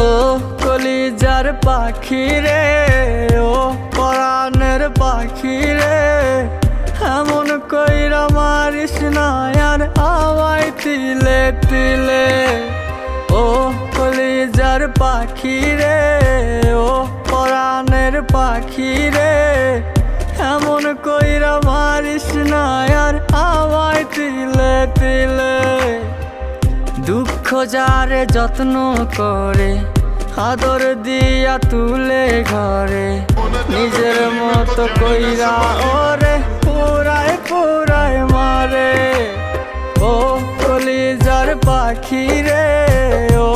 ও কলিজার পাখি রে, ও পরাণের পাখি রে, এমন কইরা মারিস না আর আমায় তিলে তিলে। ও কলিজার পাখি রে, ও পরাণের পাখি রে, এমন কইরা মারিস না আর আমায় তিলে তিলে। দুঃখ যারে যত্ন করে, আদর দিয়া তুলে ঘরে, নিজের মতো কইরা ওরে পুরায় পুরায় মারে। ও কলিজার পাখি রে, ও